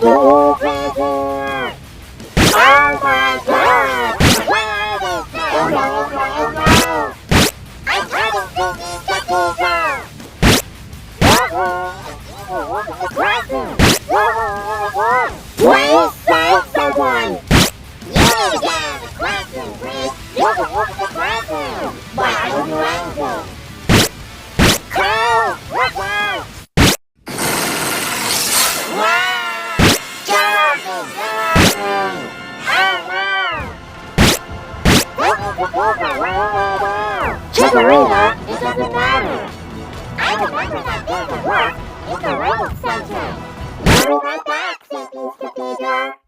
Oh my god! Where is it? Oh no, oh no, oh no! I'm having to use the pizza! Please save someone! Yeah, the classroom, please! You can look at the classroom! Why are you angry? Carl, look out! Chikorita, it doesn't matter. I remember that there's a rock in the rain center. We'll be right back, Mr. Peter.